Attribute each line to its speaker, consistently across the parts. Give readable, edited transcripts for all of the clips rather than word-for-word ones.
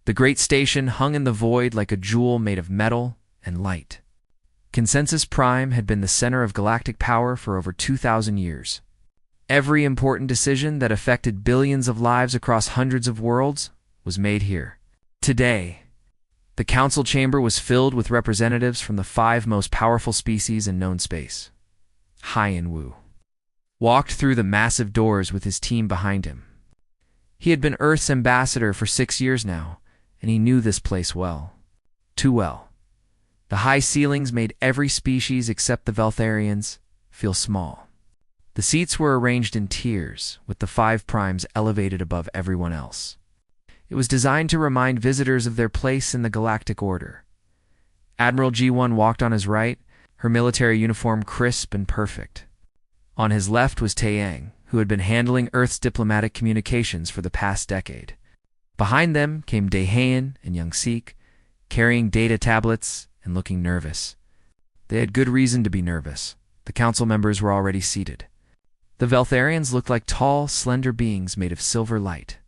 Speaker 1: The great station hung in the void like a jewel made of metal and light. Consensus Prime had been the center of galactic power for over 2,000 years. Every important decision that affected billions of lives across hundreds of worlds was made here. Today, the council chamber was filled with representatives from the 5 most powerful species in known space. Hyan-Wu walked through the massive doors with his team behind him. He had been Earth's ambassador for 6 years now, and he knew this place well. Too well. The high ceilings made every species except the Veltharians feel small. The seats were arranged in tiers, with the 5 primes elevated above everyone else. It was designed to remind visitors of their place in the galactic order. Admiral G1 walked on his right, her military uniform crisp and perfect. On his left was Taeyang, who had been handling Earth's diplomatic communications for the past decade. Behind them came Daehan and Young Sik, carrying data tablets and looking nervous. They had good reason to be nervous. The council members were already seated. The Veltharians looked like tall, slender beings made of silver light.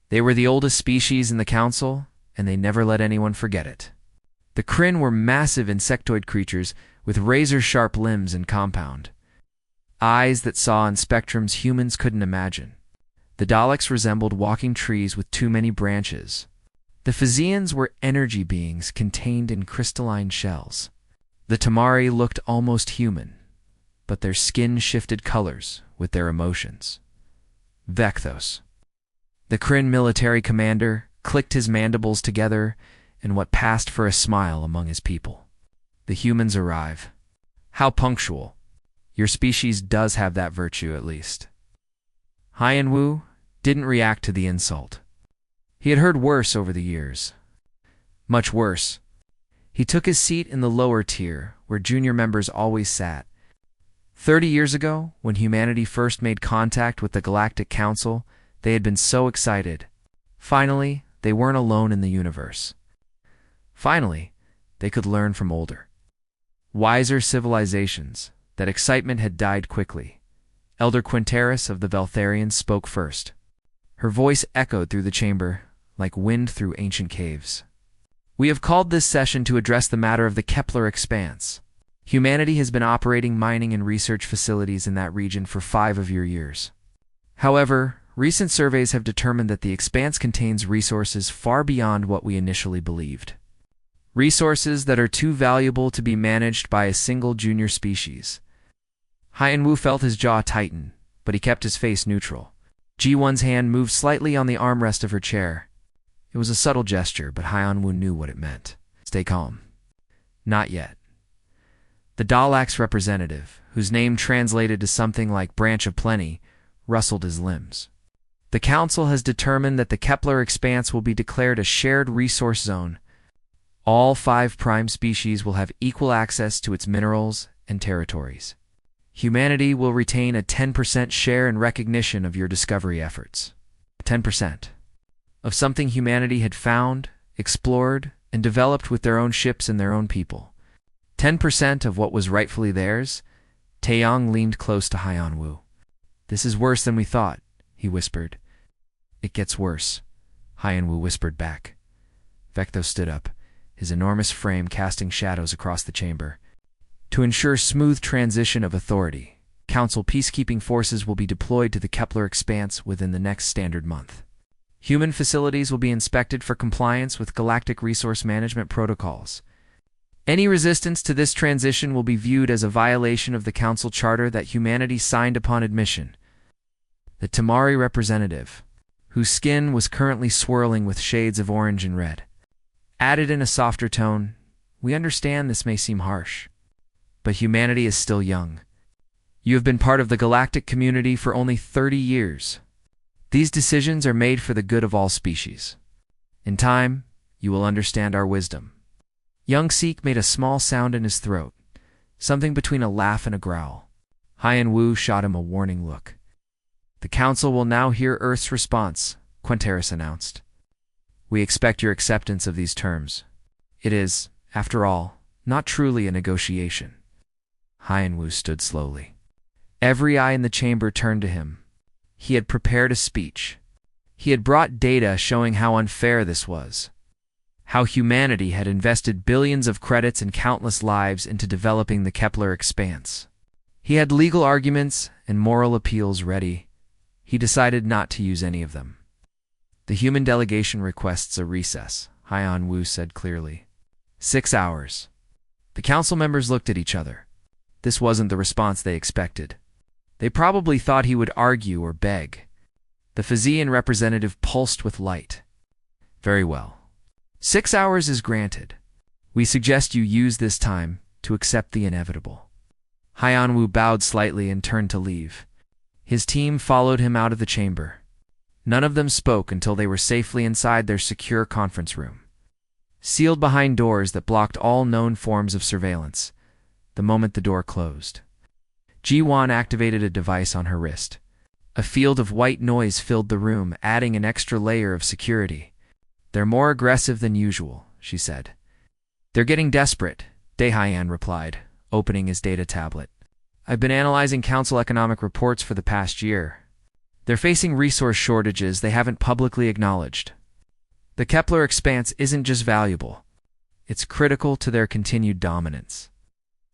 Speaker 1: They were the oldest species in the council, and they never let anyone forget it. The Kryn were massive insectoid creatures with razor-sharp limbs and compound. Eyes that saw in spectrums humans couldn't imagine. The Daleks resembled walking trees with too many branches. The Physians were energy beings contained in crystalline shells. The Tamari looked almost human, but their skin shifted colors with their emotions. Vecthos. The Kryn military commander clicked his mandibles together in what passed for a smile among his people. The humans arrive. How punctual. Your species does have that virtue, at least. Hyan-Wu didn't react to the insult. He had heard worse over the years. Much worse. He took his seat in the lower tier, where junior members always sat. 30 years ago, when humanity first made contact with the Galactic Council, they had been so excited. Finally, they weren't alone in the universe. Finally, they could learn from older, wiser civilizations. That excitement had died quickly. Elder Quinteris of the Veltharians spoke first. Her voice echoed through the chamber like wind through ancient caves. We have called this session to address the matter of the Kepler Expanse. Humanity has been operating mining and research facilities in that region for 5 of your years. However, recent surveys have determined that the expanse contains resources far beyond what we initially believed. Resources that are too valuable to be managed by a single junior species. Hyan-Wu felt his jaw tighten, but he kept his face neutral. G1's hand moved slightly on the armrest of her chair. It was a subtle gesture, but Hyan-Wu knew what it meant. Stay calm. Not yet. The Daleks representative, whose name translated to something like Branch of Plenty, rustled his limbs. The Council has determined that the Kepler Expanse will be declared a shared resource zone. All 5 prime species will have equal access to its minerals and territories. Humanity will retain a 10% share in recognition of your discovery efforts. 10% of something humanity had found, explored, and developed with their own ships and their own people. 10% of what was rightfully theirs. Taeyang leaned close to Hyan-Wu. This is worse than we thought, he whispered. It gets worse, Hyan-Wu whispered back. Vecto stood up, his enormous frame casting shadows across the chamber. To ensure smooth transition of authority, Council peacekeeping forces will be deployed to the Kepler Expanse within the next standard month. Human facilities will be inspected for compliance with galactic resource management protocols. Any resistance to this transition will be viewed as a violation of the Council Charter that humanity signed upon admission. The Tamari representative, whose skin was currently swirling with shades of orange and red, added in a softer tone, "We understand this may seem harsh, but humanity is still young. You have been part of the galactic community for only 30 years. These decisions are made for the good of all species. In time, you will understand our wisdom." Young Sik made a small sound in his throat, something between a laugh and a growl. Hyan-Wu shot him a warning look. "The Council will now hear Earth's response," Quinteris announced. "We expect your acceptance of these terms. It is, after all, not truly a negotiation." Hyan-Wu stood slowly. Every eye in the chamber turned to him. He had prepared a speech. He had brought data showing how unfair this was. how humanity had invested billions of credits and countless lives into developing the Kepler expanse. He had legal arguments and moral appeals ready. He decided not to use any of them. The human delegation requests a recess, Haiyan Wu said clearly. 6 hours. The council members looked at each other. This wasn't the response they expected. They probably thought he would argue or beg. The Physian representative pulsed with light. Very well. 6 hours is granted. We suggest you use this time to accept the inevitable. Haiyan Wu bowed slightly and turned to leave. His team followed him out of the chamber. None of them spoke until they were safely inside their secure conference room, sealed behind doors that blocked all known forms of surveillance. The moment the door closed, Ji-Wan activated a device on her wrist. A field of white noise filled the room, adding an extra layer of security. They're more aggressive than usual, she said. They're getting desperate, Daihan replied, opening his data tablet. I've been analyzing council economic reports for the past year. They're facing resource shortages they haven't publicly acknowledged. The Kepler expanse isn't just valuable. It's critical to their continued dominance.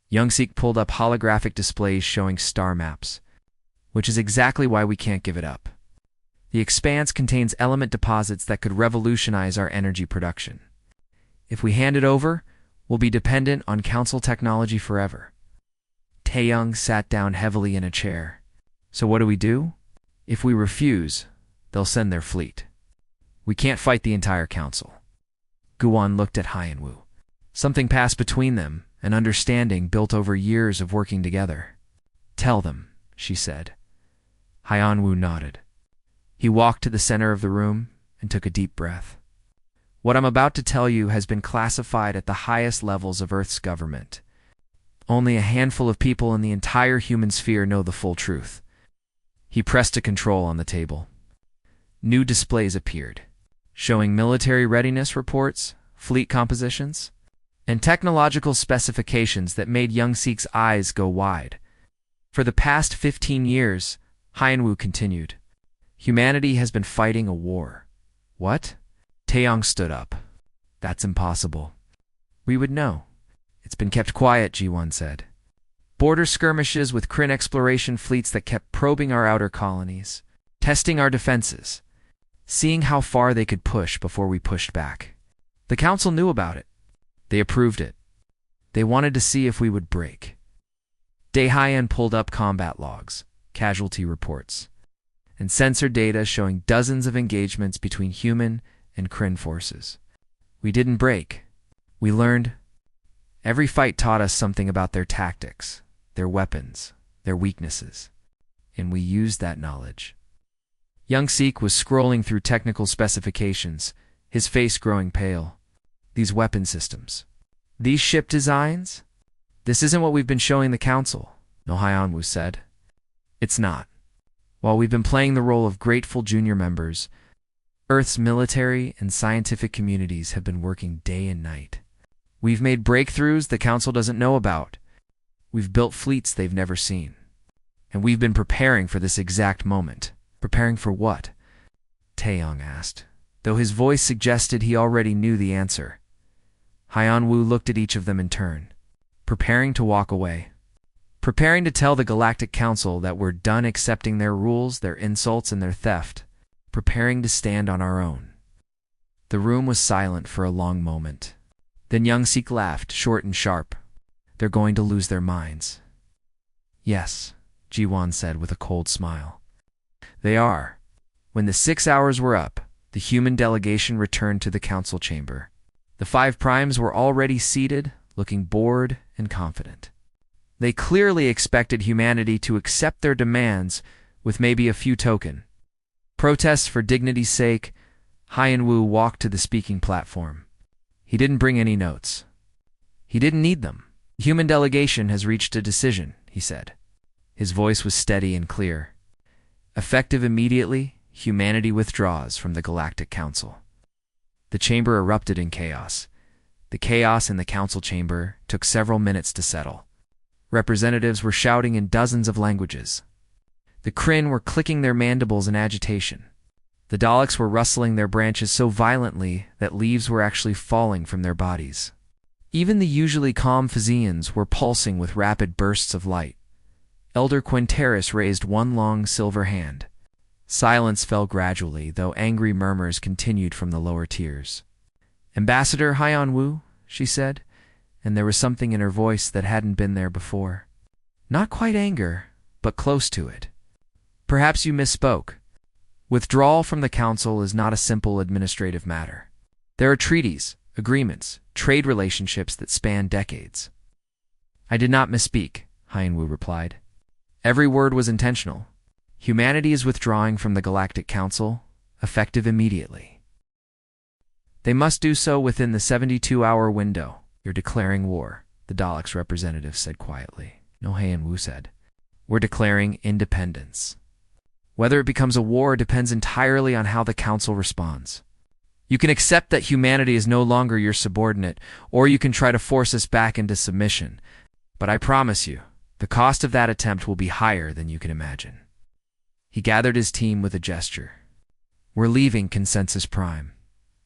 Speaker 1: Young-Sik pulled up holographic displays showing star maps, which is exactly why we can't give it up. The expanse contains element deposits that could revolutionize our energy production. If we hand it over, we'll be dependent on council technology forever. Taeyong sat down heavily in a chair. So what do? If we refuse, they'll send their fleet. We can't fight the entire council. Guan looked at Haiyan Wu. Something passed between them, an understanding built over years of working together. Tell them, she said. Haiyan Wu nodded. He walked to the center of the room and took a deep breath. What I'm about to tell you has been classified at the highest levels of Earth's government. Only a handful of people in the entire human sphere know the full truth. He pressed a control on the table. New displays appeared, showing military readiness reports, fleet compositions, and technological specifications that made Young-Sik's eyes go wide. For the past 15 years, Haiyan Wu continued, humanity has been fighting a war. What? Taeyong stood up. That's impossible. We would know. It's been kept quiet, Ji-Wan said. Border skirmishes with Kryn exploration fleets that kept probing our outer colonies, testing our defenses, seeing how far they could push before we pushed back. The council knew about it. They approved it. They wanted to see if we would break. Daehyun pulled up combat logs, casualty reports, and sensor data showing dozens of engagements between human and Kryn forces. We didn't break. We learned. Every fight taught us something about their tactics, their weapons, their weaknesses, and we used that knowledge. Young-Sik was scrolling through technical specifications, his face growing pale. These weapon systems. These ship designs? This isn't what we've been showing the council, Haiyan Wu said. It's not. While we've been playing the role of grateful junior members, Earth's military and scientific communities have been working day and night. We've made breakthroughs the council doesn't know about. We've built fleets they've never seen. And we've been preparing for this exact moment. Preparing for what? Taeyong asked, though his voice suggested he already knew the answer. Haiyan Wu looked at each of them in turn. Preparing to walk away. Preparing to tell the Galactic Council that we're done accepting their rules, their insults, and their theft. Preparing to stand on our own. The room was silent for a long moment. Then Young-Sik laughed, short and sharp. They're going to lose their minds. Yes, Ji-Wan said with a cold smile. They are. When the 6 hours were up, the human delegation returned to the council chamber. The 5 primes were already seated, looking bored and confident. They clearly expected humanity to accept their demands with maybe a few token protests for dignity's sake. Haiyan Wu walked to the speaking platform. He didn't bring any notes. He didn't need them. The human delegation has reached a decision, he said. His voice was steady and clear. Effective immediately, humanity withdraws from the Galactic Council. The chamber erupted in chaos. The chaos in the council chamber took several minutes to settle. Representatives were shouting in dozens of languages. The Kryn were clicking their mandibles in agitation. The Daleks were rustling their branches so violently that leaves were actually falling from their bodies. Even the usually calm Physians were pulsing with rapid bursts of light. Elder Quinteris raised one long silver hand. Silence fell gradually, though angry murmurs continued from the lower tiers. "Ambassador Haiyan-Wu," she said, and there was something in her voice that hadn't been there before. Not quite anger, but close to it. "Perhaps you misspoke. Withdrawal from the Council is not a simple administrative matter. There are treaties, agreements, trade relationships that span decades." "I did not misspeak," Haiyan-Wu replied. "Every word was intentional. Humanity is withdrawing from the Galactic Council, effective immediately. They must do so within the 72-hour window. You're declaring war," the Daleks' representative said quietly. No, Haiyan-Wu said. "We're declaring independence. Whether it becomes a war depends entirely on how the Council responds. You can accept that humanity is no longer your subordinate, or you can try to force us back into submission. But I promise you, the cost of that attempt will be higher than you can imagine." He gathered his team with a gesture. "We're leaving Consensus Prime.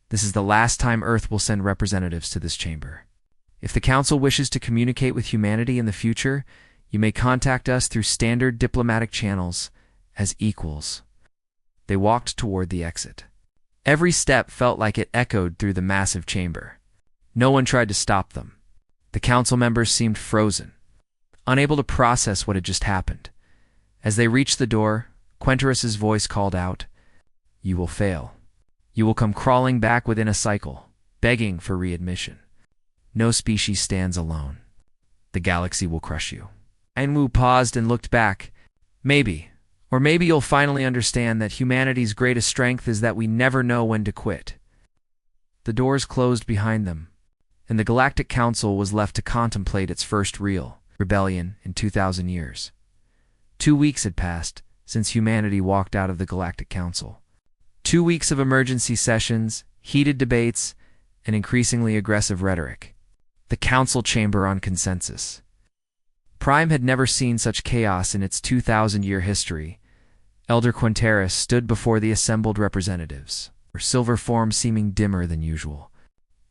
Speaker 1: This is the last time Earth will send representatives to this chamber. If the Council wishes to communicate with humanity in the future, you may contact us through standard diplomatic channels as equals." They walked toward the exit. Every step felt like it echoed through the massive chamber. No one tried to stop them. The Council members seemed frozen, unable to process what had just happened. As they reached the door, Quenteris's voice called out, "You will fail. You will come crawling back within a cycle, begging for readmission. No species stands alone. The galaxy will crush you." Haiyan-Wu paused and looked back. "Maybe, or maybe you'll finally understand that humanity's greatest strength is that we never know when to quit." The doors closed behind them, and the Galactic Council was left to contemplate its first real rebellion in 2,000 years. 2 weeks had passed since humanity walked out of the Galactic Council. 2 weeks of emergency sessions, heated debates, and increasingly aggressive rhetoric. The Council chamber on consensus. Prime had never seen such chaos in its 2,000-year history. Elder Quinteris stood before the assembled representatives, her silver form seeming dimmer than usual.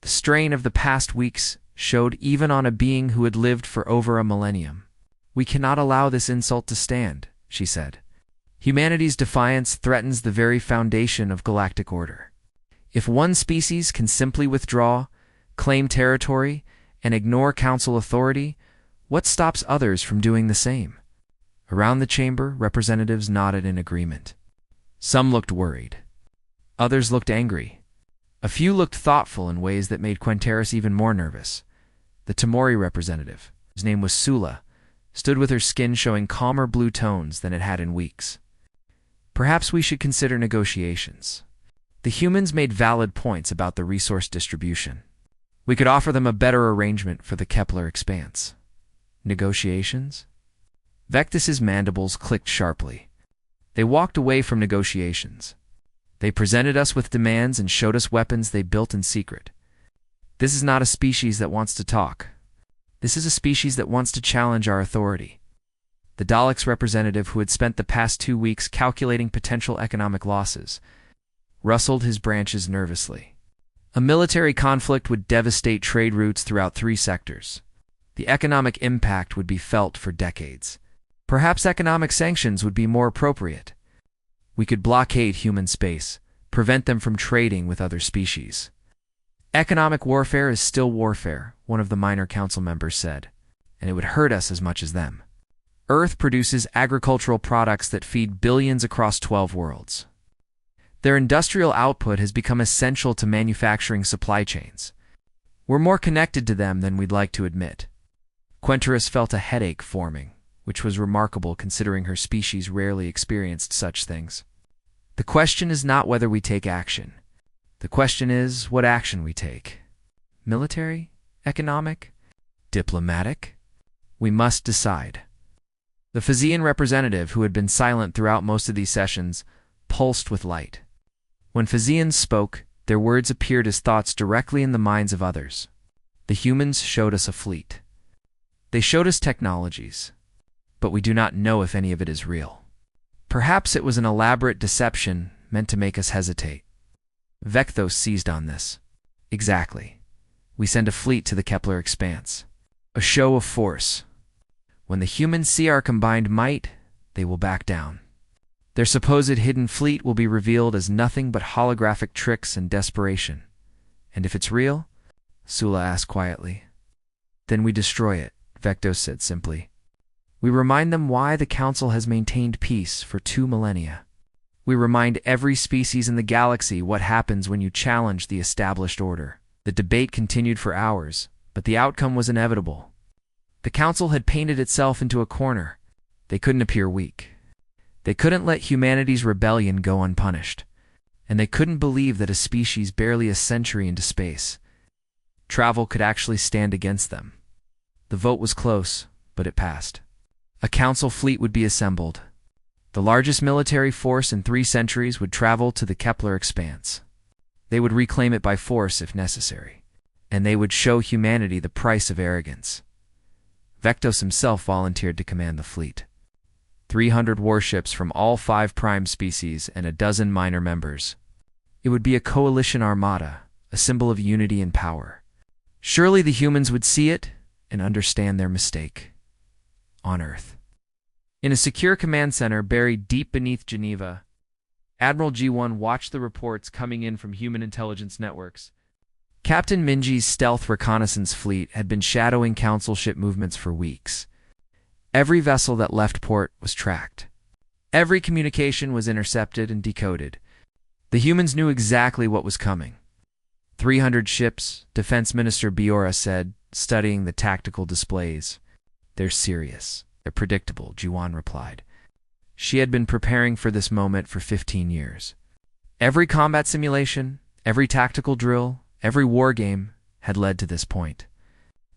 Speaker 1: The strain of the past weeks showed even on a being who had lived for over a millennium. "We cannot allow this insult to stand," she said. "Humanity's defiance threatens the very foundation of galactic order. If one species can simply withdraw, claim territory, and ignore Council authority, what stops others from doing the same?" Around the chamber, representatives nodded in agreement. Some looked worried. Others looked angry. A few looked thoughtful in ways that made Quinteris even more nervous. The Tamori representative, whose name was Sula, stood with her skin showing calmer blue tones than it had in weeks. "Perhaps we should consider negotiations." The humans made valid points about the resource distribution. "We could offer them a better arrangement for the Kepler expanse." Negotiations? Vectis's mandibles clicked sharply. They walked away from negotiations. They presented us with demands and showed us weapons they built in secret. This is not a species that wants to talk. This is a species that wants to challenge our authority. The Daleks' representative, who had spent the past 2 weeks calculating potential economic losses, rustled his branches nervously. A military conflict would devastate trade routes throughout 3 sectors. The economic impact would be felt for decades. Perhaps economic sanctions would be more appropriate. We could blockade human space, prevent them from trading with other species. "Economic warfare is still warfare," one of the minor council members said, "and it would hurt us as much as them. Earth produces agricultural products that feed billions across 12 worlds. Their industrial output has become essential to manufacturing supply chains. We're more connected to them than we'd like to admit." Quenteris felt a headache forming, which was remarkable considering her species rarely experienced such things. "The question is not whether we take action. The question is what action we take. Military? Economic? Diplomatic? We must decide." The Physian representative, who had been silent throughout most of these sessions, pulsed with light. When Physians spoke, their words appeared as thoughts directly in the minds of others. "The humans showed us a fleet. They showed us technologies, but we do not know if any of it is real. Perhaps it was an elaborate deception, meant to make us hesitate. Vectos seized on this. Exactly. We send a fleet to the Kepler expanse. A show of force. When the humans see our combined might, they will back down. Their supposed hidden fleet will be revealed as nothing but holographic tricks and desperation. And if it's real? Sula asked quietly. Then we destroy it, Vectos said simply. We remind them why the Council has maintained peace for 2 millennia. We remind every species in the galaxy what happens when you challenge the established order. The debate continued for hours, but the outcome was inevitable. The Council had painted itself into a corner. They couldn't appear weak. They couldn't let humanity's rebellion go unpunished. And they couldn't believe that a species barely a century into space travel could actually stand against them. The vote was close, but it passed. A Council fleet would be assembled. The largest military force in 3 centuries would travel to the Kepler expanse. They would reclaim it by force if necessary. And they would show humanity the price of arrogance. Vectos himself volunteered to command the fleet. 300 warships from all 5 prime species and a dozen minor members. It would be a coalition armada, a symbol of unity and power. Surely the humans would see it and understand their mistake. On Earth. In a secure command center buried deep beneath Geneva, Admiral G1 watched the reports coming in from human intelligence networks. Captain Minji's stealth reconnaissance fleet had been shadowing Council ship movements for weeks. Every vessel that left port was tracked. Every communication was intercepted and decoded. The humans knew exactly what was coming. 300 ships, Defense Minister Biora said, studying the tactical displays. They're serious. They're predictable, Juan replied. She had been preparing for this moment for 15 years. Every combat simulation, every tactical drill, every war game had led to this point.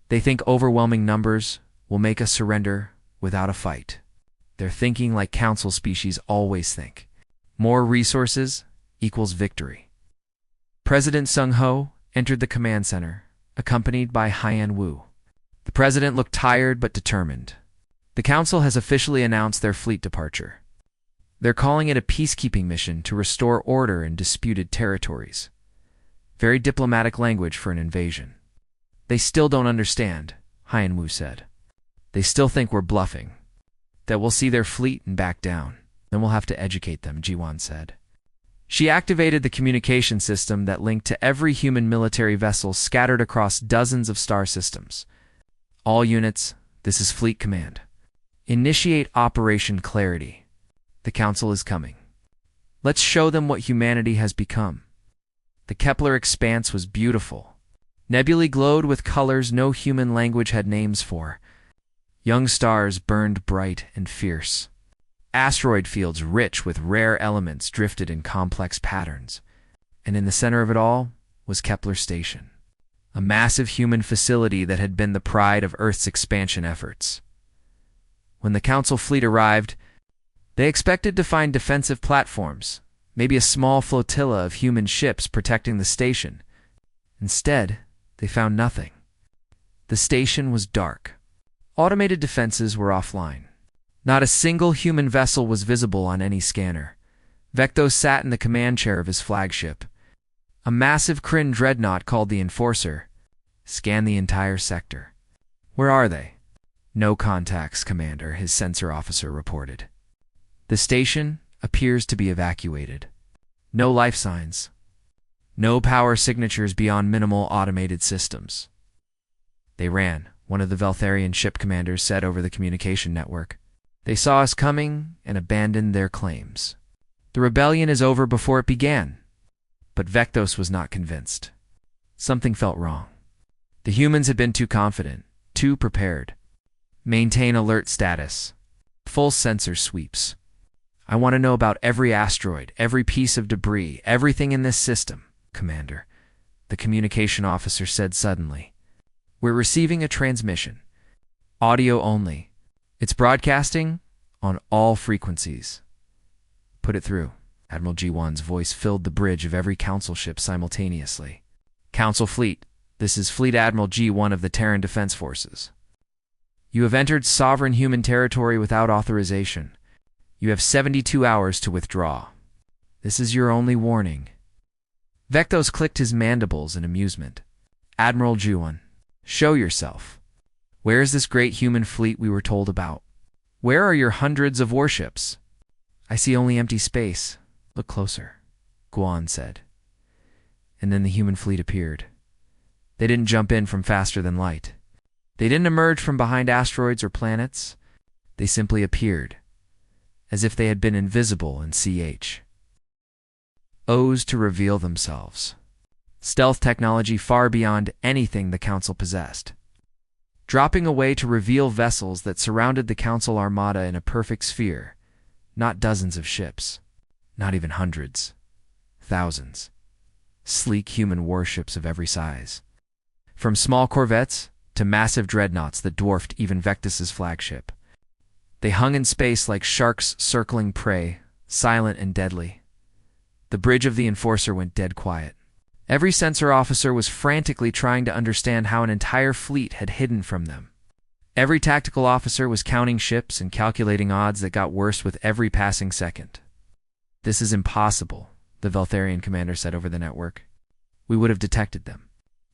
Speaker 1: They think overwhelming numbers will make us surrender without a fight. They're thinking like Council species always think. More resources equals victory. President Sung Ho entered the command center, accompanied by Haiyan Wu. The president looked tired but determined. The Council has officially announced their fleet departure. They're calling it a peacekeeping mission to restore order in disputed territories. Very diplomatic language for an invasion. They still don't understand, Haiyan Wu said. They still think we're bluffing. That we'll see their fleet and back down. Then we'll have to educate them, Jiwan said. She activated the communication system that linked to every human military vessel scattered across dozens of star systems. All units, this is Fleet Command. Initiate Operation Clarity. The Council is coming. Let's show them what humanity has become. The Kepler expanse was beautiful. Nebulae glowed with colors no human language had names for. Young stars burned bright and fierce. Asteroid fields rich with rare elements drifted in complex patterns. And in the center of it all was Kepler Station, a massive human facility that had been the pride of Earth's expansion efforts. When the Council fleet arrived, they expected to find defensive platforms, maybe a small flotilla of human ships protecting the station. Instead, they found nothing. The station was dark. Automated defenses were offline. Not a single human vessel was visible on any scanner. Vectos sat in the command chair of his flagship. A massive Kryn dreadnought called the Enforcer scanned the entire sector. Where are they? No contacts, Commander, his sensor officer reported. The station appears to be evacuated. No life signs. No power signatures beyond minimal automated systems. They ran, one of the Veltharian ship commanders said over the communication network. They saw us coming and abandoned their claims. The rebellion is over before it began. But Vectos was not convinced. Something felt wrong. The humans had been too confident, too prepared. Maintain alert status. Full sensor sweeps. I want to know about every asteroid, every piece of debris, everything in this system, Commander, the communication officer said suddenly. We're receiving a transmission. Audio only. It's broadcasting on all frequencies. Put it through. Admiral G1's voice filled the bridge of every Council ship simultaneously. Council Fleet, this is Fleet Admiral G1 of the Terran Defense Forces. You have entered sovereign human territory without authorization. You have 72 hours to withdraw. This is your only warning. Vectos clicked his mandibles in amusement. Admiral Juon, show yourself. Where is this great human fleet we were told about? Where are your hundreds of warships? I see only empty space. Look closer, Guan said. And then the human fleet appeared. They didn't jump in from faster than light. They didn't emerge from behind asteroids or planets. They simply appeared, as if they had been invisible in O's to reveal themselves. Stealth technology far beyond anything the Council possessed. Dropping away to reveal vessels that surrounded the Council armada in a perfect sphere, not dozens of ships, not even hundreds, thousands. Sleek human warships of every size. From small corvettes to massive dreadnoughts that dwarfed even Vectus's flagship. They hung in space like sharks circling prey, silent and deadly. The bridge of the Enforcer went dead quiet. Every sensor officer was frantically trying to understand how an entire fleet had hidden from them. Every tactical officer was counting ships and calculating odds that got worse with every passing second. This is impossible, the Veltharian commander said over the network. We would have detected them.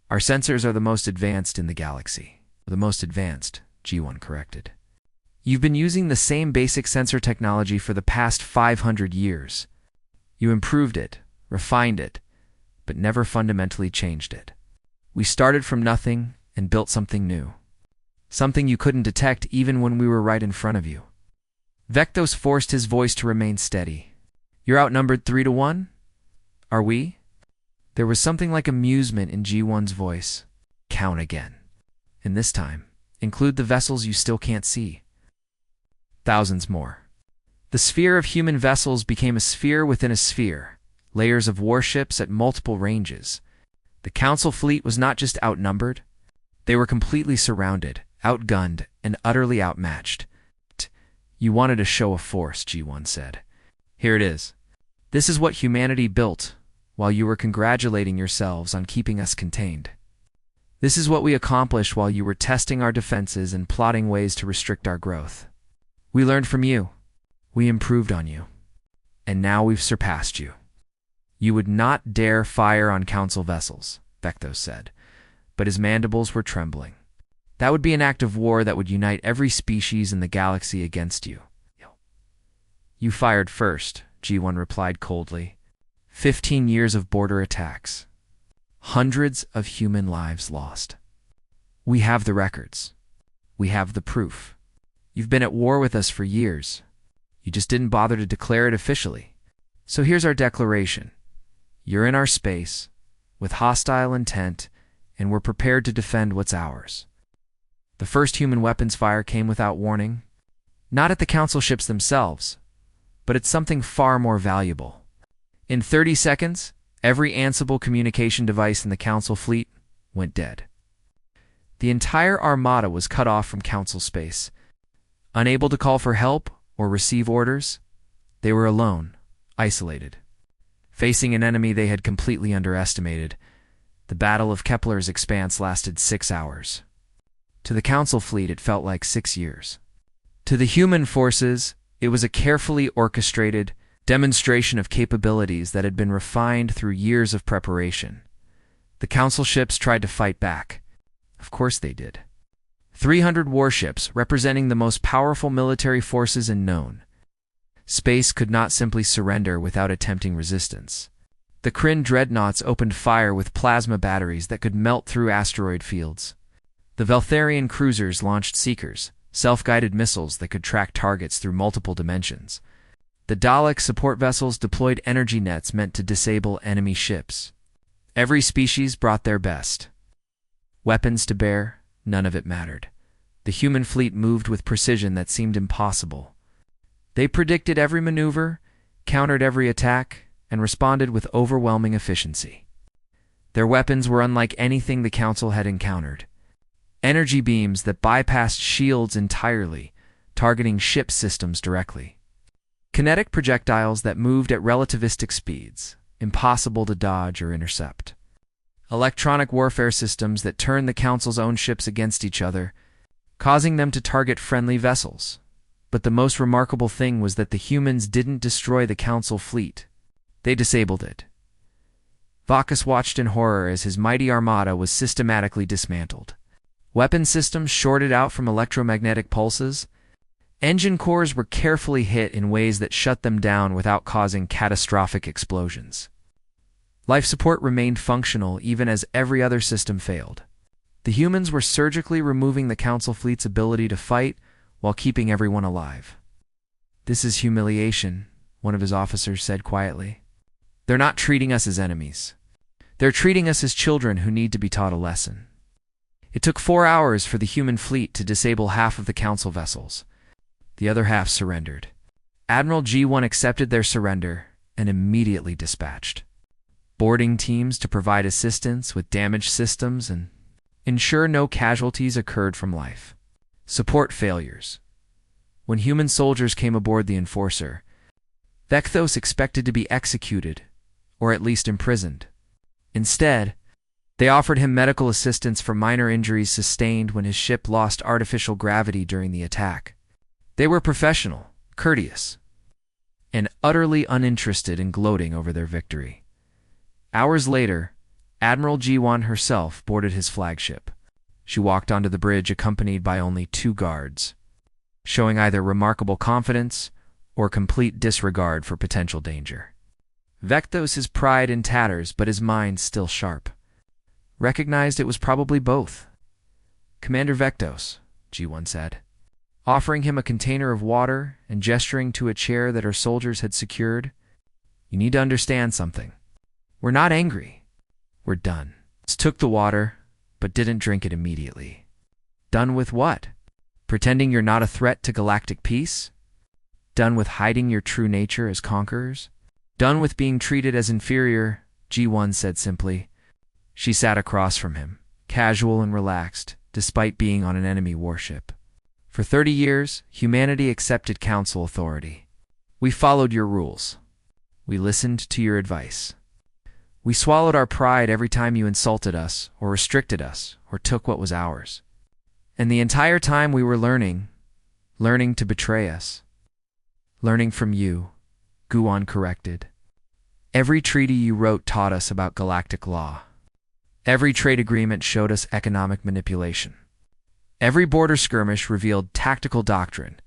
Speaker 1: Our sensors are the most advanced in the galaxy. The most advanced, G1 corrected. You've been using the same basic sensor technology for the past 500 years. You improved it, refined it, but never fundamentally changed it. We started from nothing and built something new. Something you couldn't detect even when we were right in front of you. Vectos forced his voice to remain steady. You're outnumbered 3-1? Are we? There was something like amusement in G1's voice. Count again. And this time, include the vessels you still can't see. Thousands more. The sphere of human vessels became a sphere within a sphere, layers of warships at multiple ranges. The Council fleet was not just outnumbered, they were completely surrounded, outgunned, and utterly outmatched. You wanted a show of force, G1 said. Here it is. This is what humanity built, while you were congratulating yourselves on keeping us contained. This is what we accomplished while you were testing our defenses and plotting ways to restrict our growth. We learned from you. We improved on you. And now we've surpassed you. You would not dare fire on Council vessels, Vectos said, but his mandibles were trembling. That would be an act of war that would unite every species in the galaxy against you. You fired first, G1 replied coldly. 15 years of border attacks. Hundreds of human lives lost. We have the records. We have the proof. You've been at war with us for years. You just didn't bother to declare it officially. So here's our declaration. You're in our space, with hostile intent, and we're prepared to defend what's ours. The first human weapons fire came without warning, not at the Council ships themselves, but at something far more valuable. In 30 seconds, every Ansible communication device in the Council fleet went dead. The entire armada was cut off from Council space. Unable to call for help or receive orders, they were alone, isolated. Facing an enemy they had completely underestimated, the Battle of Kepler's expanse lasted 6 hours. To the Council fleet, it felt like 6 years. To the human forces, it was a carefully orchestrated demonstration of capabilities that had been refined through years of preparation. The Council ships tried to fight back. Of course they did. 300 warships representing the most powerful military forces in known. Space could not simply surrender without attempting resistance. The Kryn dreadnoughts opened fire with plasma batteries that could melt through asteroid fields. The Veltharian cruisers launched Seekers, self-guided missiles that could track targets through multiple dimensions. The Dalek support vessels deployed energy nets meant to disable enemy ships. Every species brought their best. Weapons to bear, none of it mattered. The human fleet moved with precision that seemed impossible. They predicted every maneuver, countered every attack, and responded with overwhelming efficiency. Their weapons were unlike anything the Council had encountered. Energy beams that bypassed shields entirely, targeting ship systems directly. Kinetic projectiles that moved at relativistic speeds, impossible to dodge or intercept. Electronic warfare systems that turned the Council's own ships against each other, causing them to target friendly vessels. But the most remarkable thing was that the humans didn't destroy the Council fleet. They disabled it. Vacus watched in horror as his mighty armada was systematically dismantled. Weapon systems shorted out from electromagnetic pulses. Engine cores were carefully hit in ways that shut them down without causing catastrophic explosions. Life support remained functional even as every other system failed. The humans were surgically removing the Council fleet's ability to fight while keeping everyone alive. "This is humiliation," one of his officers said quietly. "They're not treating us as enemies. They're treating us as children who need to be taught a lesson." It took 4 hours for the human fleet to disable half of the Council vessels. The other half surrendered. Admiral G1 accepted their surrender and immediately dispatched boarding teams to provide assistance with damaged systems and ensure no casualties occurred from life support failures. When human soldiers came aboard the Enforcer, Vecthos expected to be executed, or at least imprisoned. Instead, they offered him medical assistance for minor injuries sustained when his ship lost artificial gravity during the attack. They were professional, courteous, and utterly uninterested in gloating over their victory. Hours later, Admiral G1 herself boarded his flagship. She walked onto the bridge accompanied by only 2 guards, showing either remarkable confidence or complete disregard for potential danger. Vecthos' pride in tatters, but his mind still sharp. Recognized it was probably both. "Commander Vecthos," G1 said, offering him a container of water and gesturing to a chair that her soldiers had secured. "You need to understand something. We're not angry. We're done." Took the water, but didn't drink it immediately. "Done with what? Pretending you're not a threat to galactic peace? Done with hiding your true nature as conquerors? Done with being treated as inferior?" G1 said simply. She sat across from him, casual and relaxed, despite being on an enemy warship. "For 30 years, humanity accepted Council authority. We followed your rules. We listened to your advice. We swallowed our pride every time you insulted us, or restricted us, or took what was ours. And the entire time we were learning to betray us. Learning from you," Guan corrected. "Every treaty you wrote taught us about galactic law. Every trade agreement showed us economic manipulation. Every border skirmish revealed tactical doctrine.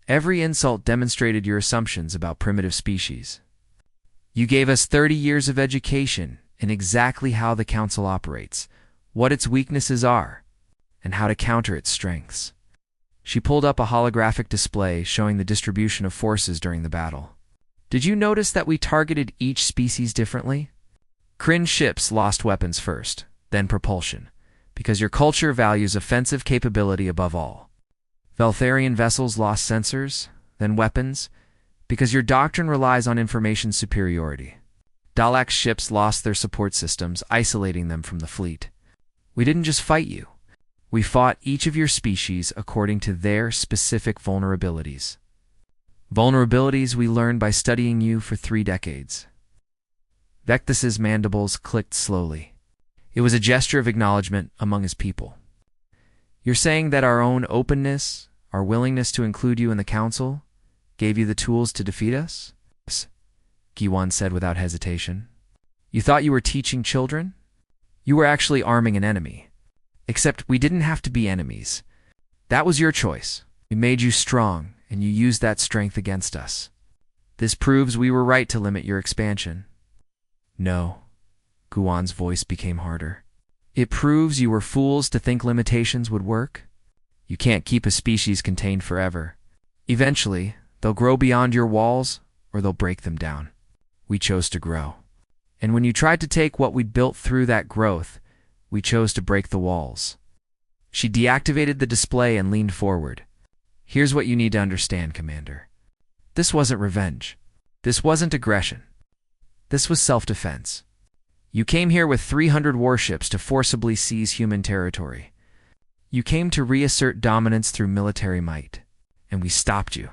Speaker 1: Every insult demonstrated your assumptions about primitive species. You gave us 30 years of education in exactly how the Council operates, what its weaknesses are, and how to counter its strengths." She pulled up a holographic display showing the distribution of forces during the battle. "Did you notice that we targeted each species differently? Kryn ships lost weapons first, then propulsion, because your culture values offensive capability above all. Veltharian vessels lost sensors, then weapons, because your doctrine relies on information superiority. Dalek's ships lost their support systems, isolating them from the fleet. We didn't just fight you. We fought each of your species according to their specific vulnerabilities. Vulnerabilities we learned by studying you for 3 decades. Vecthos' mandibles clicked slowly. It was a gesture of acknowledgement among his people. "You're saying that our own openness, our willingness to include you in the Council, gave you the tools to defeat us?" Giwan said without hesitation. "You thought you were teaching children? You were actually arming an enemy. Except we didn't have to be enemies. That was your choice. We made you strong, and you used that strength against us. This proves we were right to limit your expansion." "No." Guan's voice became harder. "It proves you were fools to think limitations would work. You can't keep a species contained forever. Eventually, they'll grow beyond your walls, or they'll break them down. We chose to grow. And when you tried to take what we'd built through that growth, we chose to break the walls." She deactivated the display and leaned forward. "Here's what you need to understand, Commander. This wasn't revenge. This wasn't aggression. This was self-defense. You came here with 300 warships to forcibly seize human territory. You came to reassert dominance through military might, and we stopped you.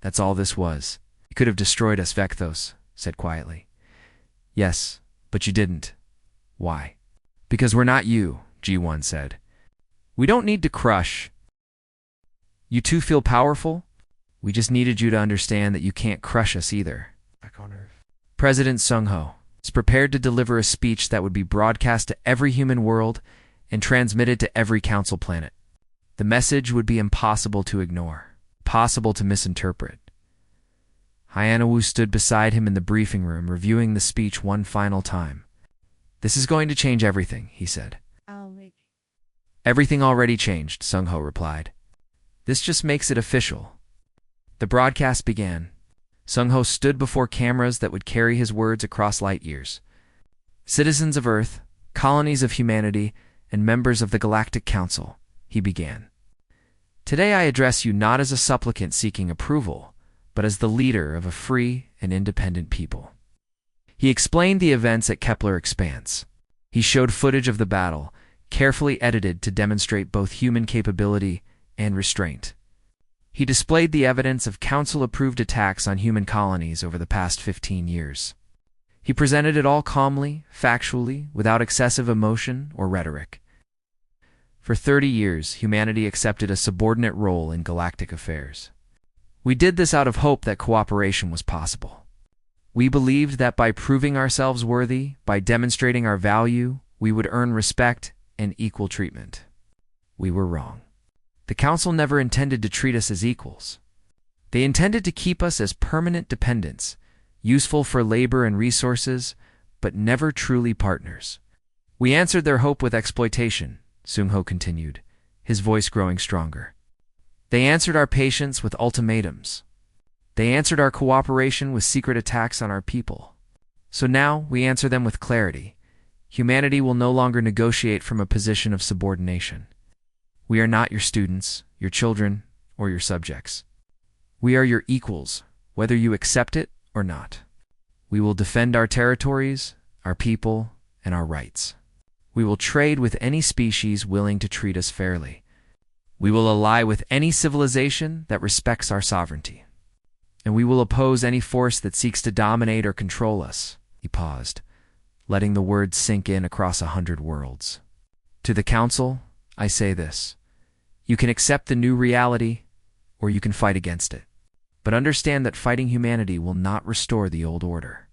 Speaker 1: That's all this was. You could have destroyed us," Vecthos said quietly. "Yes, but you didn't. Why?" "Because we're not you," G1 said. "We don't need to crush. You two feel powerful? We just needed you to understand that you can't crush us either." President Sung-ho is prepared to deliver a speech that would be broadcast to every human world and transmitted to every council planet. The message would be impossible to ignore, possible to misinterpret. Hyanawu stood beside him in the briefing room, reviewing the speech one final time. "This is going to change everything," he said. "Everything already changed," Sung-ho replied. "This just makes it official." The broadcast began. Sung-ho stood before cameras that would carry his words across light years. "Citizens of Earth, colonies of humanity, and members of the Galactic Council," he began. "Today I address you not as a supplicant seeking approval, but as the leader of a free and independent people." He explained the events at Kepler Expanse. He showed footage of the battle, carefully edited to demonstrate both human capability and restraint. He displayed the evidence of Council-approved attacks on human colonies over the past 15 years. He presented it all calmly, factually, without excessive emotion or rhetoric. For 30 years, humanity accepted a subordinate role in galactic affairs. We did this out of hope that cooperation was possible. We believed that by proving ourselves worthy, by demonstrating our value, we would earn respect and equal treatment. We were wrong. The Council never intended to treat us as equals. They intended to keep us as permanent dependents, useful for labor and resources, but never truly partners. We answered their hope with exploitation, Sung-ho continued, his voice growing stronger. They answered our patience with ultimatums. They answered our cooperation with secret attacks on our people. So now we answer them with clarity. Humanity will no longer negotiate from a position of subordination. We are not your students, your children, or your subjects. We are your equals, whether you accept it or not. We will defend our territories, our people, and our rights. We will trade with any species willing to treat us fairly. We will ally with any civilization that respects our sovereignty. And we will oppose any force that seeks to dominate or control us." He paused, letting the words sink in across 100 worlds. "To the Council, I say this. You can accept the new reality, or you can fight against it. But understand that fighting humanity will not restore the old order.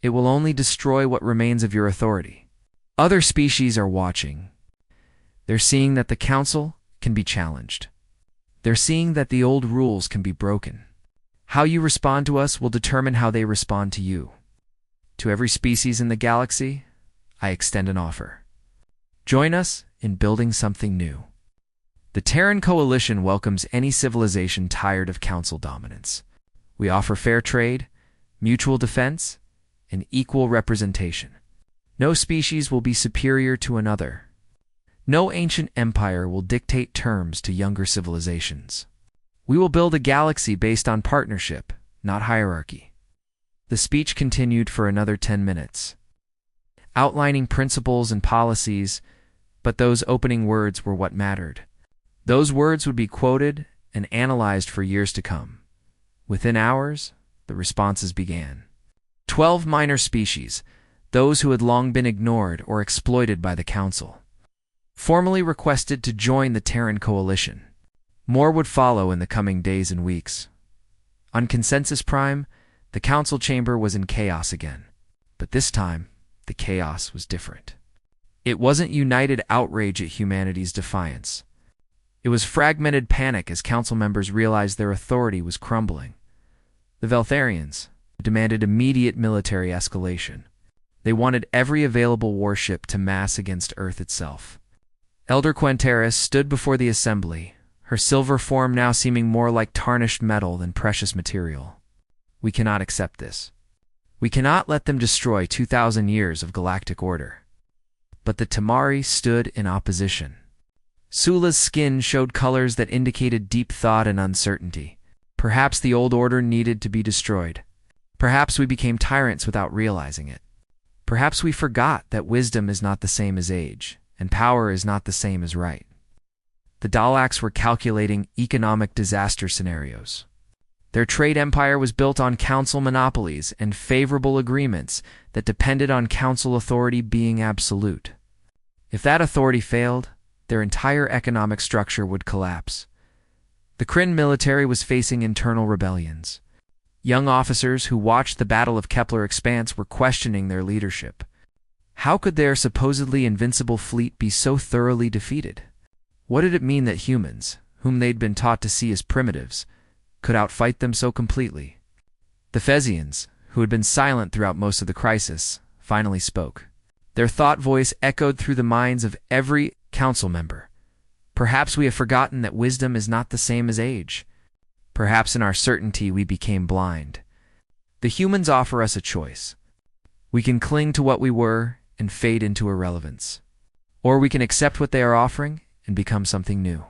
Speaker 1: It will only destroy what remains of your authority. Other species are watching. They're seeing that the Council can be challenged. They're seeing that the old rules can be broken. How you respond to us will determine how they respond to you. To every species in the galaxy, I extend an offer. Join us in building something new. The Terran Coalition welcomes any civilization tired of Council dominance. We offer fair trade, mutual defense, and equal representation. No species will be superior to another. No ancient empire will dictate terms to younger civilizations. We will build a galaxy based on partnership, not hierarchy." The speech continued for another 10 minutes, outlining principles and policies, but those opening words were what mattered. Those words would be quoted and analyzed for years to come. Within hours, the responses began. 12 minor species, those who had long been ignored or exploited by the Council, formally requested to join the Terran Coalition. More would follow in the coming days and weeks. On Consensus Prime, the Council chamber was in chaos again. But this time, the chaos was different. It wasn't united outrage at humanity's defiance. It was fragmented panic as Council members realized their authority was crumbling. The Veltharians demanded immediate military escalation. They wanted every available warship to mass against Earth itself. Elder Quenteris stood before the assembly, her silver form now seeming more like tarnished metal than precious material. "We cannot accept this. We cannot let them destroy 2,000 years of galactic order." But the Tamari stood in opposition. Sula's skin showed colors that indicated deep thought and uncertainty. Perhaps the old order needed to be destroyed. Perhaps we became tyrants without realizing it. Perhaps we forgot that wisdom is not the same as age, and power is not the same as right. The Daleks were calculating economic disaster scenarios. Their trade empire was built on Council monopolies and favorable agreements that depended on Council authority being absolute. If that authority failed, their entire economic structure would collapse. The Kryn military was facing internal rebellions. Young officers who watched the Battle of Kepler Expanse were questioning their leadership. How could their supposedly invincible fleet be so thoroughly defeated? What did it mean that humans, whom they'd been taught to see as primitives, could outfight them so completely? The Fesians, who had been silent throughout most of the crisis, finally spoke. Their thought voice echoed through the minds of every council member. Perhaps we have forgotten that wisdom is not the same as age. Perhaps in our certainty we became blind. The humans offer us a choice. We can cling to what we were and fade into irrelevance. Or we can accept what they are offering and become something new.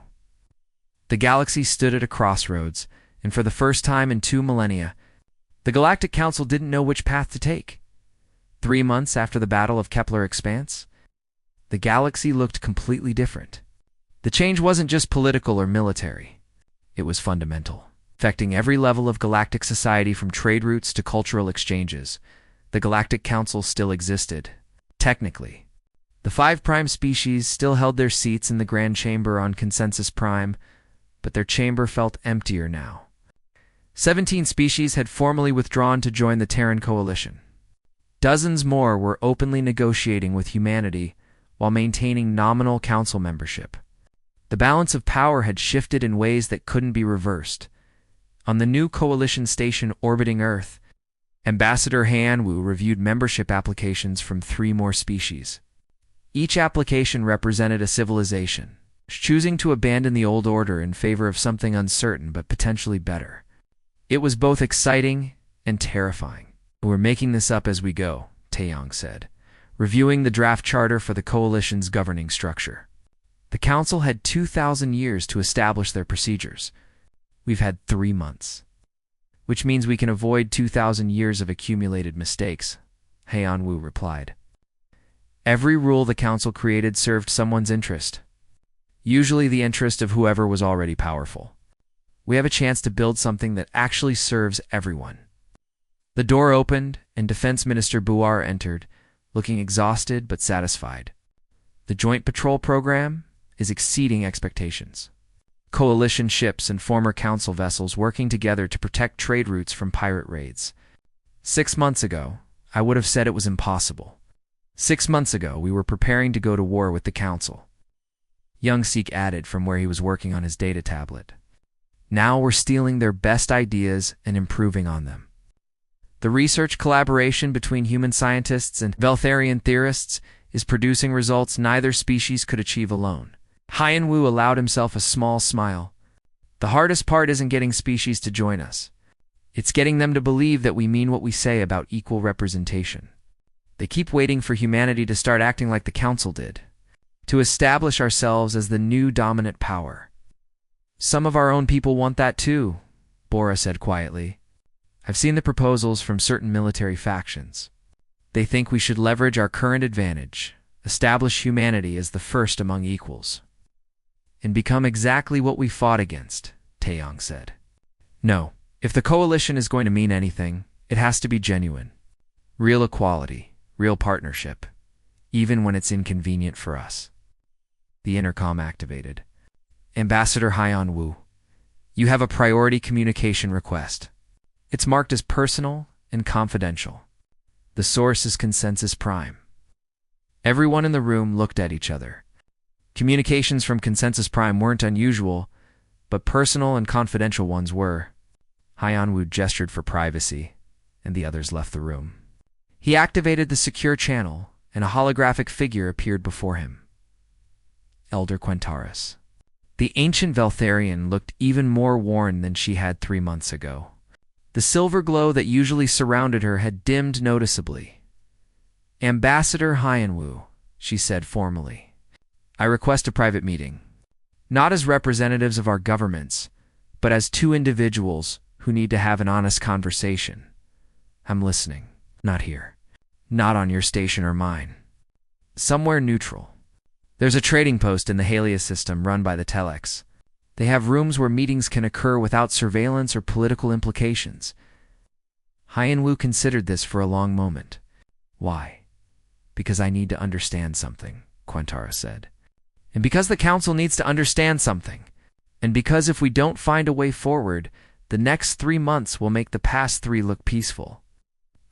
Speaker 1: The galaxy stood at a crossroads, and for the first time in 2 millennia, the Galactic Council didn't know which path to take. 3 months after the Battle of Kepler Expanse, the galaxy looked completely different. The change wasn't just political or military. It was fundamental, affecting every level of galactic society from trade routes to cultural exchanges. The Galactic Council still existed. Technically, the 5 Prime species still held their seats in the Grand Chamber on Consensus Prime, but their chamber felt emptier now. 17 species had formally withdrawn to join the Terran Coalition. Dozens more were openly negotiating with humanity while maintaining nominal council membership. The balance of power had shifted in ways that couldn't be reversed. On the new coalition station orbiting Earth, Ambassador Han-Wu reviewed membership applications from 3 more species. Each application represented a civilization, choosing to abandon the old order in favor of something uncertain but potentially better. It was both exciting and terrifying. "We're making this up as we go," Taeyong said, reviewing the draft charter for the coalition's governing structure. The council had 2,000 years to establish their procedures. We've had 3 months. Which means we can avoid 2,000 years of accumulated mistakes, Han-Wu replied. Every rule the council created served someone's interest, usually the interest of whoever was already powerful. We have a chance to build something that actually serves everyone. The door opened, and Defense Minister Buar entered, looking exhausted but satisfied. The Joint Patrol Program is exceeding expectations. Coalition ships and former council vessels working together to protect trade routes from pirate raids. 6 months ago, I would have said it was impossible. 6 months ago, we were preparing to go to war with the council. Young Seek added from where he was working on his data tablet. Now we're stealing their best ideas and improving on them. The research collaboration between human scientists and Veltharian theorists is producing results neither species could achieve alone. Han-Wu allowed himself a small smile. The hardest part isn't getting species to join us. It's getting them to believe that we mean what we say about equal representation. They keep waiting for humanity to start acting like the council did, to establish ourselves as the new dominant power. Some of our own people want that too, Bora said quietly. I've seen the proposals from certain military factions. They think we should leverage our current advantage, establish humanity as the first among equals, and become exactly what we fought against, Taeyong said. No, if the coalition is going to mean anything, it has to be genuine. Real equality, real partnership, even when it's inconvenient for us. The intercom activated. Ambassador Han-Wu, you have a priority communication request. It's marked as personal and confidential. The source is Consensus Prime. Everyone in the room looked at each other. Communications from Consensus Prime weren't unusual, but personal and confidential ones were. Han-Wu gestured for privacy, and the others left the room. He activated the secure channel, and a holographic figure appeared before him. Elder Quentaris. The ancient Veltharian looked even more worn than she had 3 months ago. The silver glow that usually surrounded her had dimmed noticeably. Ambassador Han-Wu, she said formally, I request a private meeting. Not as representatives of our governments, but as 2 individuals who need to have an honest conversation. I'm listening. Not here. Not on your station or mine. Somewhere neutral. There's a trading post in the Halia system run by the Telex. They have rooms where meetings can occur without surveillance or political implications. Han-Wu considered this for a long moment. Why? Because I need to understand something, Quentara said. And because the council needs to understand something. And because if we don't find a way forward, The next 3 months will make the past 3 look peaceful.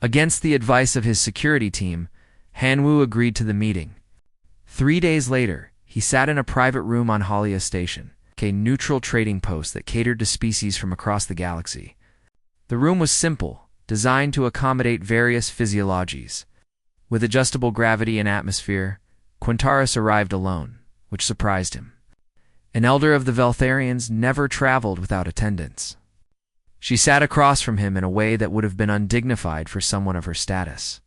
Speaker 1: Against the advice of his security team, Hanwoo agreed to the meeting. 3 days later, he sat in a private room on Halia Station, a neutral trading post that catered to species from across the galaxy. The room was simple, designed to accommodate various physiologies. With adjustable gravity and atmosphere, Quintaris arrived alone, which surprised him. An elder of the Veltharians never traveled without attendants. She sat across from him in a way that would have been undignified for someone of her status.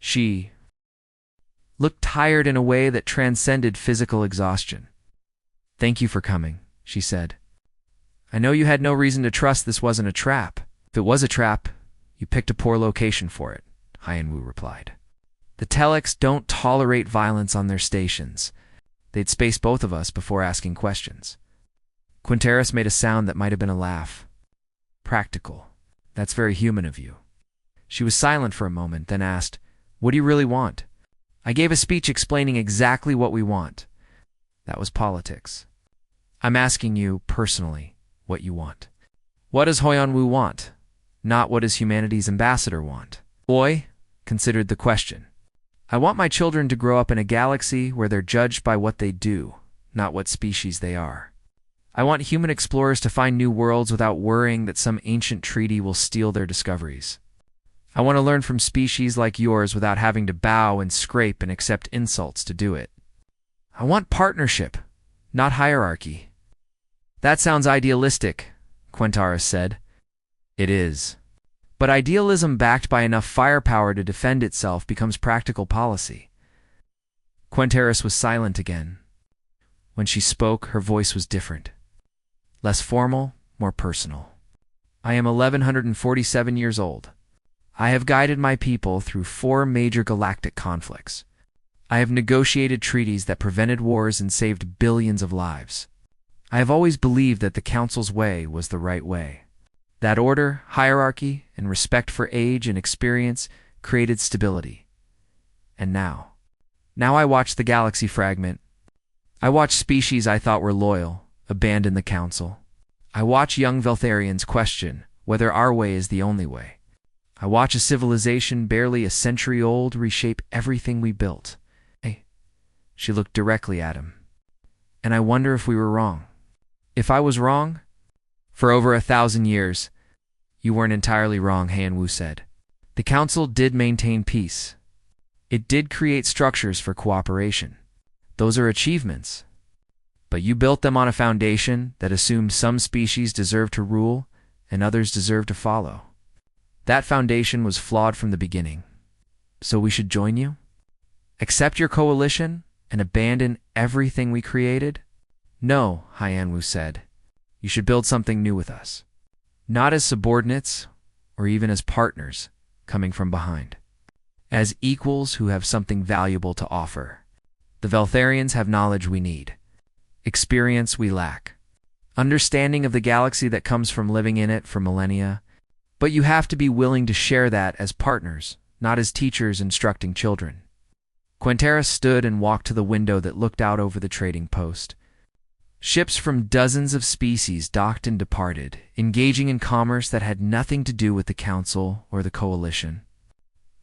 Speaker 1: She looked tired in a way that transcended physical exhaustion. "Thank you for coming," she said. "I know you had no reason to trust this wasn't a trap. If it was a trap, you picked a poor location for it," Hyenwu replied. "The Telex don't tolerate violence on their stations. They'd space both of us before asking questions." Quintaris made a sound that might have been a laugh. "Practical. That's very human of you." She was silent for a moment, then asked, "What do you really want?" "I gave a speech explaining exactly what we want." "That was politics. I'm asking you, personally, what you want." "What does Hoyeonwoo want? Not what does humanity's ambassador want?" Boy considered the question. "I want my children to grow up in a galaxy where they're judged by what they do, not what species they are. I want human explorers to find new worlds without worrying that some ancient treaty will steal their discoveries. I want to learn from species like yours without having to bow and scrape and accept insults to do it. I want partnership, not hierarchy." "That sounds idealistic," Quintaris said. "It is. But idealism backed by enough firepower to defend itself becomes practical policy." Quintaris was silent again. When she spoke, her voice was different. Less formal, more personal. "I am 1147 years old. I have guided my people through 4 major galactic conflicts. I have negotiated treaties that prevented wars and saved billions of lives. I have always believed that the Council's way was the right way. That order, hierarchy, and respect for age and experience created stability. And now I watch the galaxy fragment. I watch species I thought were loyal abandon the Council. I watch young Veltharians question whether our way is the only way. I watch a civilization barely a century old reshape everything we built." She looked directly at him. "And I wonder if we were wrong. If I was wrong?" "For over 1,000 years, you weren't entirely wrong," Hanwoo said. "The Council did maintain peace. It did create structures for cooperation. Those are achievements. But you built them on a foundation that assumed some species deserve to rule and others deserve to follow. That foundation was flawed from the beginning. So we should join you? Accept your coalition and abandon everything we created?" "No," Hyenwu said. "You should build something new with us. Not as subordinates, or even as partners, coming from behind. As equals who have something valuable to offer. The Veltharians have knowledge we need. Experience we lack. Understanding of the galaxy that comes from living in it for millennia. But you have to be willing to share that as partners, not as teachers instructing children." Quintaris stood and walked to the window that looked out over the trading post. Ships from dozens of species docked and departed, engaging in commerce that had nothing to do with the Council or the Coalition.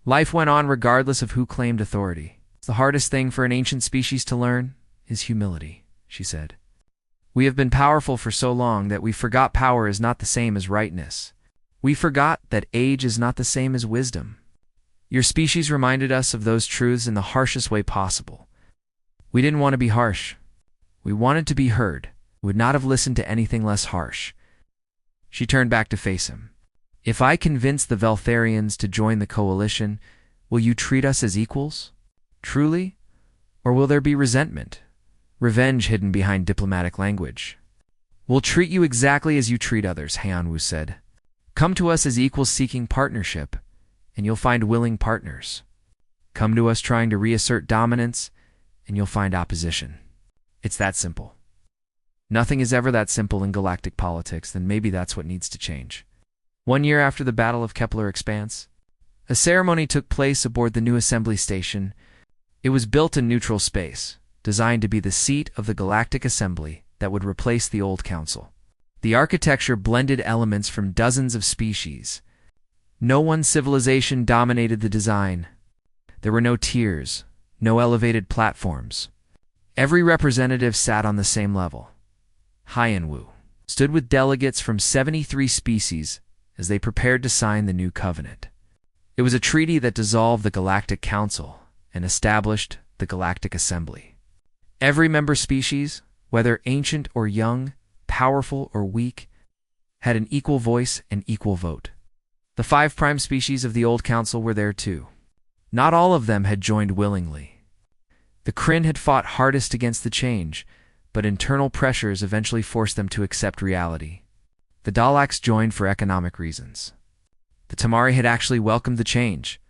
Speaker 1: Life went on regardless of who claimed authority. "The hardest thing for an ancient species to learn is humility," she said. "We have been powerful for so long that we forgot power is not the same as rightness. We forgot that age is not the same as wisdom. Your species reminded us of those truths in the harshest way possible. We didn't want to be harsh. We wanted to be heard. We would not have listened to anything less harsh." She turned back to face him. "If I convince the Veltharians to join the Coalition, will you treat us as equals? Truly? Or will there be resentment? Revenge hidden behind diplomatic language?" "We'll treat you exactly as you treat others," Hyenwu said. "Come to us as equals seeking partnership, and you'll find willing partners. Come to us trying to reassert dominance, and you'll find opposition. It's that simple. Nothing is ever that simple in galactic politics, then maybe that's what needs to change." 1 year after the Battle of Kepler Expanse, a ceremony took place aboard the new assembly station. It was built in neutral space, designed to be the seat of the Galactic Assembly that would replace the old Council. The architecture blended elements from dozens of species. No one civilization dominated the design. There were no tiers, no elevated platforms. Every representative sat on the same level. Haiyan stood with delegates from 73 species as they prepared to sign the new covenant. It was a treaty that dissolved the Galactic Council and established the Galactic Assembly. Every member species, whether ancient or young, powerful or weak, had an equal voice and equal vote. The 5 prime species of the Old Council were there too. Not all of them had joined willingly. The Kryn had fought hardest against the change, but internal pressures eventually forced them to accept reality. The Daleks joined for economic reasons. The Tamari had actually welcomed the change.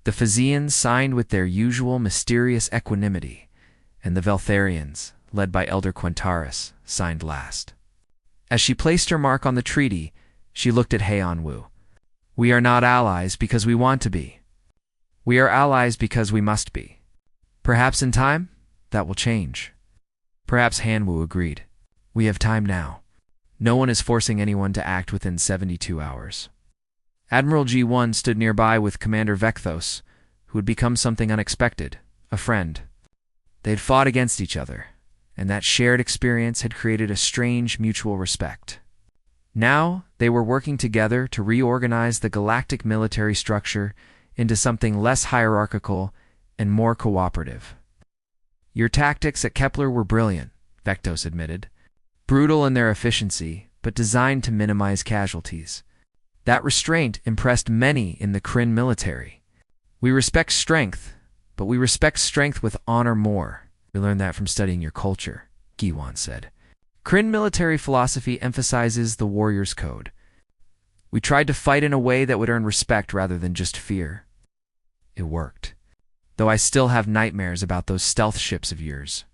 Speaker 1: The Physians signed with their usual mysterious equanimity, and the Veltharians, led by Elder Quentaris, signed last. As she placed her mark on the treaty, she looked at Haiyan. We are not allies because we want to be. We are allies because we must be. Perhaps in time, that will change. Perhaps Hanwu agreed. We have time now. No one is forcing anyone to act within 72 hours. Admiral G1 stood nearby with Commander Vecthos, who had become something unexpected, a friend. They had fought against each other, and that shared experience had created a strange mutual respect. Now, they were working together to reorganize the galactic military structure into something less hierarchical and more cooperative. Your tactics at Kepler were brilliant, Vectos admitted. Brutal in their efficiency, but designed to minimize casualties. That restraint impressed many in the Kryn military. We respect strength, but we respect strength with honor more. We learned that from studying your culture, Giwan said. Kryn military philosophy emphasizes the warrior's code. We tried to fight in a way that would earn respect rather than just fear. It worked. Though I still have nightmares about those stealth ships of yours.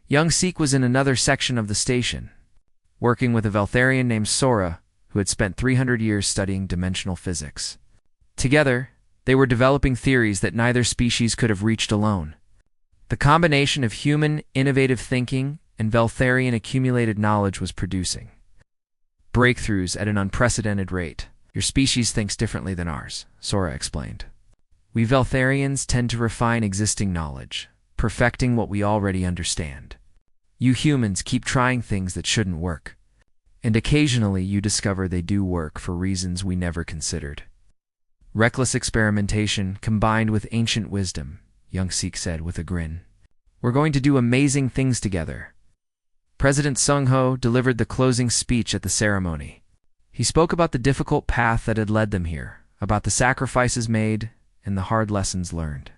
Speaker 1: Young Seek was in another section of the station, working with a Veltharian named Sora, who had spent 300 years studying dimensional physics. Together, they were developing theories that neither species could have reached alone. The combination of human, innovative thinking and Veltharian accumulated knowledge was producing breakthroughs at an unprecedented rate. Your species thinks differently than ours, Sora explained. We Veltharians tend to refine existing knowledge, perfecting what we already understand. You humans keep trying things that shouldn't work, and occasionally you discover they do work for reasons we never considered. Reckless experimentation combined with ancient wisdom, Young Seek said with a grin. We're going to do amazing things together. President Sung-ho delivered the closing speech at the ceremony. He spoke about the difficult path that had led them here, about the sacrifices made and the hard lessons learned.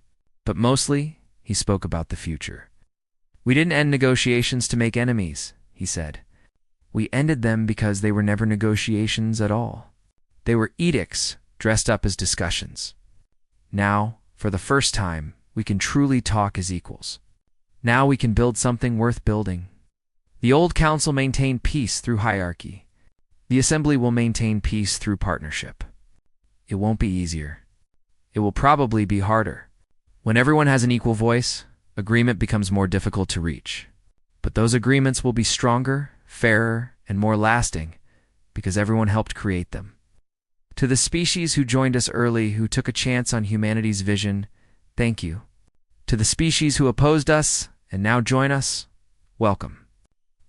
Speaker 1: But mostly, he spoke about the future. We didn't end negotiations to make enemies, he said. We ended them because they were never negotiations at all. They were edicts dressed up as discussions. Now, for the first time, we can truly talk as equals. Now we can build something worth building. The old council maintained peace through hierarchy. The assembly will maintain peace through partnership. It won't be easier. It will probably be harder. When everyone has an equal voice, agreement becomes more difficult to reach. But those agreements will be stronger, fairer, and more lasting because everyone helped create them. To the species who joined us early, who took a chance on humanity's vision, thank you. To the species who opposed us and now join us, welcome.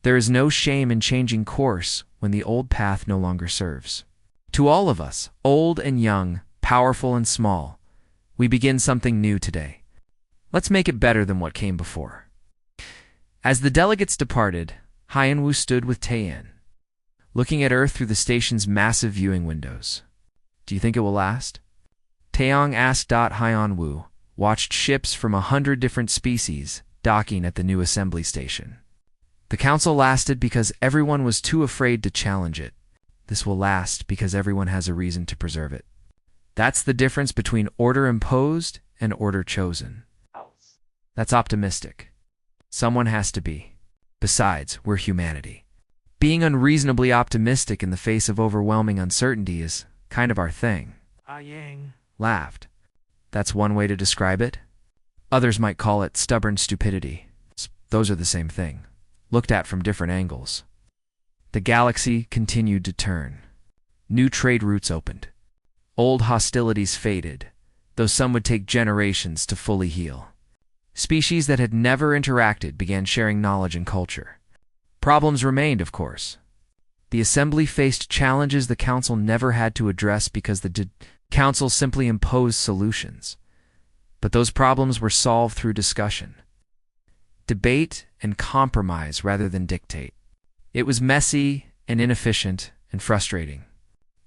Speaker 1: There is no shame in changing course when the old path no longer serves. To all of us, old and young, powerful and small, we begin something new today. Let's make it better than what came before. As the delegates departed, Haiyan stood with Taeyan, looking at Earth through the station's massive viewing windows. Do you think it will last? Taeyong asked. Haiyan watched ships from 100 different species docking at the new assembly station. The council lasted because everyone was too afraid to challenge it. This will last because everyone has a reason to preserve it. That's the difference between order imposed and order chosen. That's optimistic. Someone has to be. Besides, we're humanity. Being unreasonably optimistic in the face of overwhelming uncertainty is kind of our thing.
Speaker 2: Yang
Speaker 1: Laughed. That's one way to describe it. Others might call it stubborn stupidity. Those are the same thing, looked at from different angles. The galaxy continued to turn. New trade routes opened. Old hostilities faded, though some would take generations to fully heal. Species that had never interacted began sharing knowledge and culture. Problems remained, of course. The Assembly faced challenges the Council never had to address because the Council simply imposed solutions. But those problems were solved through discussion. Debate and compromise rather than dictate. It was messy and inefficient and frustrating.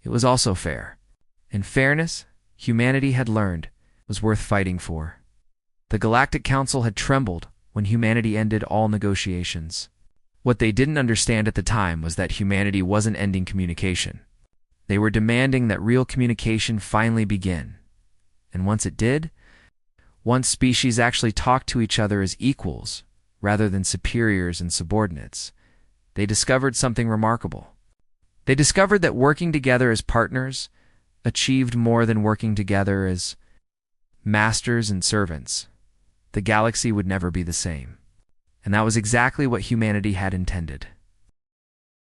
Speaker 1: It was also fair. And fairness, humanity had learned, was worth fighting for. The Galactic Council had trembled when humanity ended all negotiations. What they didn't understand at the time was that humanity wasn't ending communication. They were demanding that real communication finally begin. And once it did, once species actually talked to each other as equals rather than superiors and subordinates, they discovered something remarkable. They discovered that working together as partners achieved more than working together as masters and servants. The galaxy would never be the same. And that was exactly what humanity had intended.